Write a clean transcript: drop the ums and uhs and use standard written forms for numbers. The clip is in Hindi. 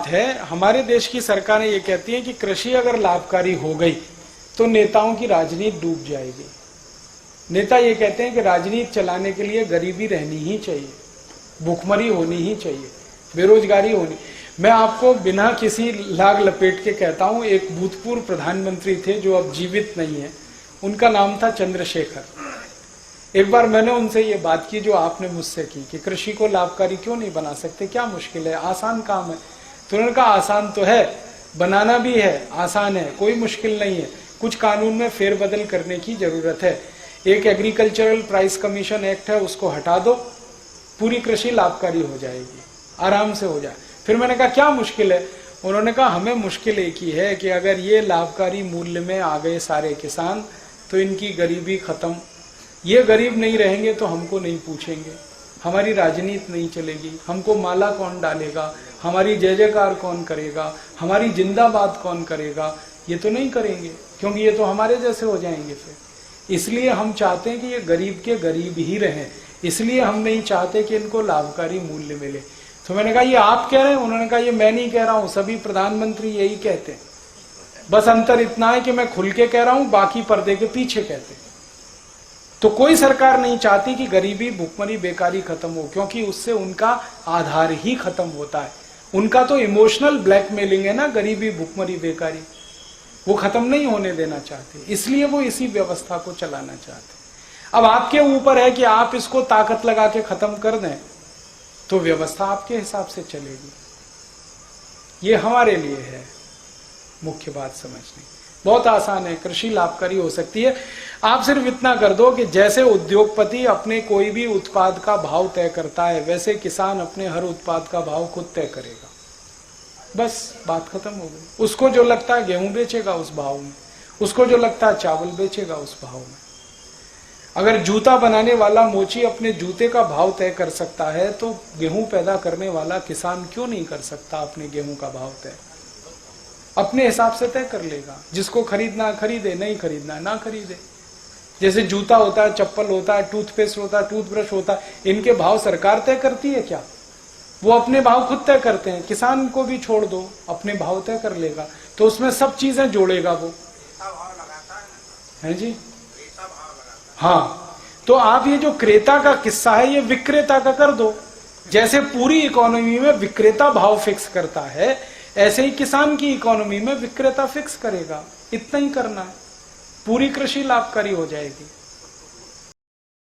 है, हमारे देश की सरकारें ये कहती हैं कि कृषि अगर लाभकारी हो गई तो नेताओं की राजनीति डूब जाएगी। नेता ये कहते हैं कि राजनीति चलाने के लिए गरीबी रहनी ही चाहिए, भूखमरी होनी ही चाहिए, बेरोजगारी होनी। मैं आपको बिना किसी लाग लपेट के कहता हूं, एक भूतपूर्व प्रधानमंत्री थे जो अब जीवित नहीं है, उनका नाम था चंद्रशेखर। एक बार मैंने उनसे ये बात की जो आपने मुझसे की कि कृषि को लाभकारी क्यों नहीं बना सकते, क्या मुश्किल है, आसान काम है। तो उन्होंने कहा आसान तो है, बनाना भी है, आसान है, कोई मुश्किल नहीं है, कुछ कानून में फेरबदल करने की जरूरत है। एक एग्रीकल्चरल प्राइस कमीशन एक्ट है, उसको हटा दो, पूरी कृषि लाभकारी हो जाएगी, आराम से हो जाए। फिर मैंने कहा क्या मुश्किल है? उन्होंने कहा हमें मुश्किल एक ही है कि अगर ये लाभकारी मूल्य में आ गए सारे किसान तो इनकी गरीबी खत्म। ये गरीब नहीं रहेंगे तो हमको नहीं पूछेंगे, हमारी राजनीति नहीं चलेगी, हमको माला कौन डालेगा, हमारी जय जयकार कौन करेगा, हमारी जिंदाबाद कौन करेगा, ये तो नहीं करेंगे, क्योंकि ये तो हमारे जैसे हो जाएंगे। फिर इसलिए हम चाहते हैं कि ये गरीब के गरीब ही रहें, इसलिए हम नहीं चाहते कि इनको लाभकारी मूल्य मिले। तो मैंने कहा ये आप कह रहे हैं? उन्होंने कहा ये मैं नहीं कह रहा हूं, सभी प्रधानमंत्री यही कहते हैं, बस अंतर इतना है कि मैं खुल के कह रहा हूं, बाकी पर्दे के पीछे कहते हैं। तो कोई सरकार नहीं चाहती कि गरीबी, भुखमरी, बेकारी खत्म हो, क्योंकि उससे उनका आधार ही खत्म होता है। उनका तो इमोशनल ब्लैकमेलिंग है ना, गरीबी, भुखमरी, बेकारी, वो खत्म नहीं होने देना चाहते, इसलिए वो इसी व्यवस्था को चलाना चाहते। अब आपके ऊपर है कि आप इसको ताकत लगा के खत्म कर दें तो व्यवस्था आपके हिसाब से चलेगी। ये हमारे लिए है मुख्य बात समझनी। बहुत आसान है, कृषि लाभकारी हो सकती है। आप सिर्फ इतना कर दो कि जैसे उद्योगपति अपने कोई भी उत्पाद का भाव तय करता है, वैसे किसान अपने हर उत्पाद का भाव खुद तय करेगा, बस बात खत्म हो गई। उसको जो लगता है गेहूं बेचेगा उस भाव में, उसको जो लगता है चावल बेचेगा उस भाव में। अगर जूता बनाने वाला मोची अपने जूते का भाव तय कर सकता है तो गेहूं पैदा करने वाला किसान क्यों नहीं कर सकता अपने गेहूं का भाव तय? अपने हिसाब से तय कर लेगा, जिसको खरीदना खरीदे, नहीं खरीदना ना खरीदे। जैसे जूता होता है, चप्पल होता है, टूथपेस्ट होता है, टूथब्रश होता है, इनके भाव सरकार तय करती है क्या? वो अपने भाव खुद तय करते हैं। किसान को भी छोड़ दो, अपने भाव तय कर लेगा, तो उसमें सब चीजें जोड़ेगा वो, है जी। हाँ, तो आप ये जो क्रेता का किस्सा है, ये विक्रेता का कर दो। जैसे पूरी इकोनॉमी में विक्रेता भाव फिक्स करता है, ऐसे ही किसान की इकोनॉमी में विक्रेता फिक्स करेगा। इतना ही करना है, पूरी कृषि लाभकारी हो जाएगी।